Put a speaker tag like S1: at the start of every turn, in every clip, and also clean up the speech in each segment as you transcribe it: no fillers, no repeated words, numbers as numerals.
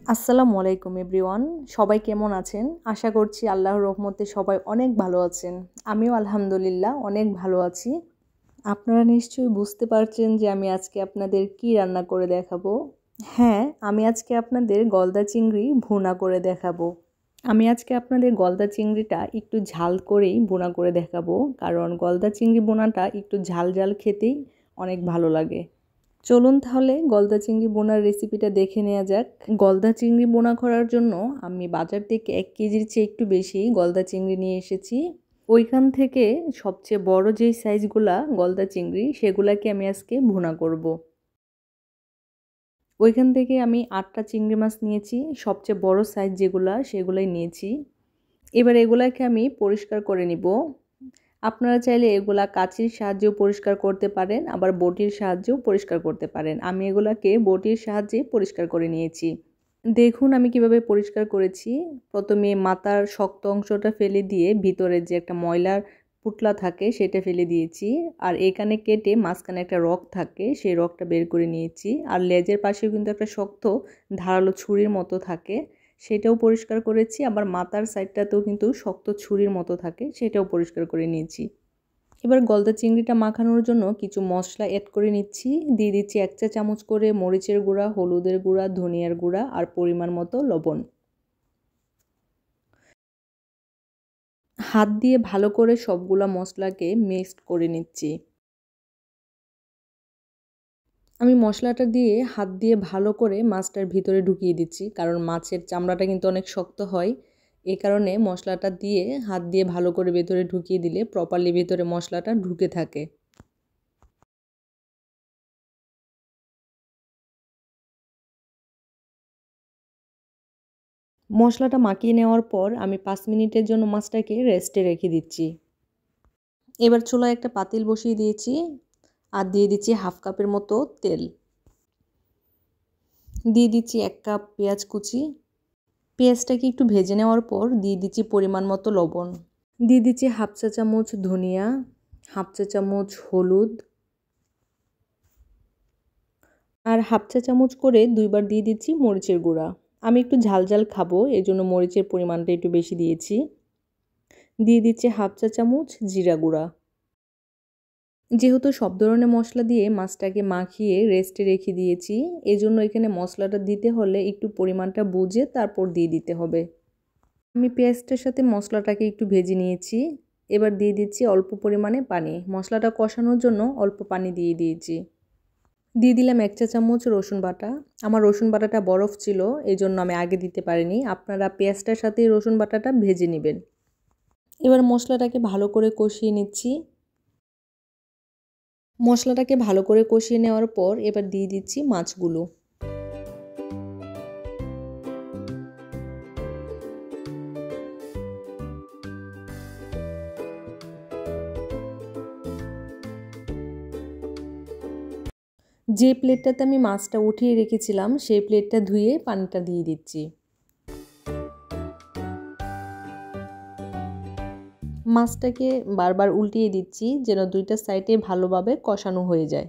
S1: আসসালামু আলাইকুম এভরিওয়ান, সবাই কেমন আছেন? আশা করছি আল্লাহর রহমতে সবাই অনেক ভালো আছেন। আমিও আলহামদুলিল্লাহ অনেক ভালো আছি। আপনারা নিশ্চয়ই বুঝতে পারছেন যে আমি আজকে আপনাদের কি রান্না করে দেখাবো। হ্যাঁ, আমি আজকে আপনাদের গলদা চিংড়ি ভুনা করে দেখাবো। আমি আজকে আপনাদের গলদা চিংড়িটা একটু ঝাল করেই ভুনা করে দেখাবো, কারণ গলদা চিংড়ি ভুনাটা একটু ঝাল ঝাল খেতেই অনেক ভালো লাগে। চলুন তাহলে গলদা চিংড়ি বোনার রেসিপিটা দেখে নেওয়া যাক। গলদা চিংড়ি বোনা করার জন্য আমি বাজার থেকে 1 কেজির চেয়ে একটু বেশি গলদা চিংড়ি নিয়ে এসেছি। ওইখান থেকে সবচেয়ে বড় যেই সাইজগুলা গলদা চিংড়ি সেগুলাকে আমি আজকে ভুনা করব। ওইখান থেকে আমি 8টা চিংড়ি মাছ নিয়েছি, সবচেয়ে বড় সাইজ যেগুলা সেগুলাই নিয়েছি। এবার এগুলাকে আমি পরিষ্কার করে নিব। আপনারা চাইলে এগুলা কাঁচির সাহায্যেও পরিষ্কার করতে পারেন, আবার বটির সাহায্যেও পরিষ্কার করতে পারেন। আমি এগুলাকে বটির সাহায্যে পরিষ্কার করে নিয়েছি। দেখুন আমি কিভাবে পরিষ্কার করেছি। প্রথমে মাথার শক্ত অংশটা ফেলে দিয়ে ভিতরে যে একটা ময়লার পুটলা থাকে সেটা ফেলে দিয়েছি। আর এখানে কেটে মাঝখানে একটা রগ থাকে, সেই রগটা বের করে নিয়েছি। আর লেজের পাশেও কিন্তু একটা শক্ত ধারালো ছুরির মতো থাকে, সেটাও পরিষ্কার করেছি। আবার মাথার সাইডটাতেও কিন্তু শক্ত ছুরির মতো থাকে, সেটাও পরিষ্কার করে নিয়েছি। এবার গলদা চিংড়িটা মাখানোর জন্য কিছু মশলা অ্যাড করে নিচ্ছি। দিয়ে দিচ্ছি 1 চা চামচ করে মরিচের গুঁড়া, হলুদের গুঁড়া, ধনিয়ার গুঁড়া আর পরিমাণ মতো লবণ। হাত দিয়ে ভালো করে সবগুলা মশলাকে মিক্সড করে নিচ্ছি। আমি মশলাটা দিয়ে হাত দিয়ে ভালো করে মাছটার ভিতরে ঢুকিয়ে দিচ্ছি, কারণ মাছের চামড়াটা কিন্তু অনেক শক্ত হয়। এই কারণে মশলাটা দিয়ে হাত দিয়ে ভালো করে ভেতরে ঢুকিয়ে দিলে প্রপারলি ভেতরে মশলাটা ঢুকে থাকে। মশলাটা মাখিয়ে নেওয়ার পর আমি 5 মিনিটের জন্য মাছটাকে রেস্টে রেখে দিচ্ছি। এবার চুলায় একটা পাতিল বসিয়ে দিয়েছি আর দিয়ে দিচ্ছি 1/2 কাপের মতো তেল। দিয়ে দিচ্ছি 1 কাপ পেঁয়াজ কুচি। পেঁয়াজটাকে একটু ভেজে নেওয়ার পর দিয়ে দিচ্ছি পরিমাণ মতো লবণ। দিয়ে দিচ্ছি 1/2 চা চামচ ধনিয়া, 1/2 চা চামচ হলুদ আর 1/2 চা চামচ করে 2 বার দিয়ে দিচ্ছি মরিচের গুঁড়া। আমি একটু ঝাল ঝাল খাবো, এই জন্য মরিচের পরিমাণটা একটু বেশি দিয়েছি। দিয়ে দিচ্ছি 1/2 চা চামচ জিরা গুঁড়া। যেহেতু সব ধরনের মশলা দিয়ে মাছটাকে মাখিয়ে রেস্টে রেখে দিয়েছি, এজন্য এখানে মশলাটা দিতে হলে একটু পরিমাণটা বুঝে তারপর দিয়ে দিতে হবে। আমি পেঁয়াজটার সাথে মশলাটাকে একটু ভেজে নিয়েছি। এবার দিয়ে দিচ্ছি অল্প পরিমাণে পানি। মশলাটা কষানোর জন্য অল্প পানি দিয়ে দিয়েছি। দিয়ে দিলাম 1 চা চামচ রসুন বাটা। আমার রসুন বাটাটা বরফ ছিল, এই জন্য আমি আগে দিতে পারিনি। আপনারা পেঁয়াজটার সাথে রসুন বাটাটা ভেজে নেবেন। এবার মশলাটাকে ভালো করে কষিয়ে নিচ্ছি। মশলাটাকে ভালো করে কষিয়ে নেওয়ার পর এবার দিয়ে দিচ্ছি মাছগুলো। যে প্লেটটাতে আমি মাছটা উঠিয়ে রেখেছিলাম সেই প্লেটটা ধুয়ে পানিটা দিয়ে দিচ্ছি। মাছটাকে বারবার উল্টিয়ে দিচ্ছি যেন দুইটা সাইডে ভালোভাবে কষানো হয়ে যায়।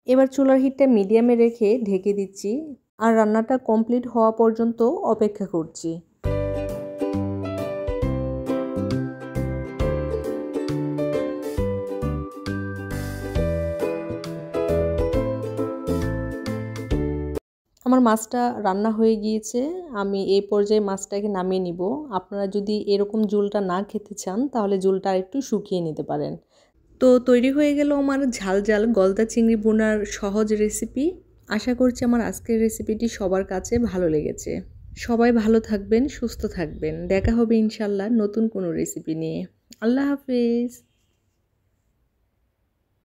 S1: এবার চুলার হিটটা মিডিয়ামে রেখে ঢেকে দিচ্ছি আর রান্নাটা কমপ্লিট হওয়া পর্যন্ত অপেক্ষা করছি। আমার মাছটা রান্না হয়ে গিয়েছে। আমি এই পর্যায়ে মাছটাকে নামিয়ে নিব। আপনারা যদি এরকম ঝোলটা না খেতে চান তাহলে ঝোলটা আরেকটু শুকিয়ে নিতে পারেন। তো তৈরি হয়ে গেল আমার ঝাল ঝাল গলদা চিংড়ি ভুনার সহজ রেসিপি। আশা করছি আমার আজকের রেসিপিটি সবার কাছে ভালো লেগেছে। সবাই ভালো থাকবেন, সুস্থ থাকবেন। দেখা হবে ইনশাল্লাহ নতুন কোনো রেসিপি নিয়ে। আল্লাহ হাফেজ।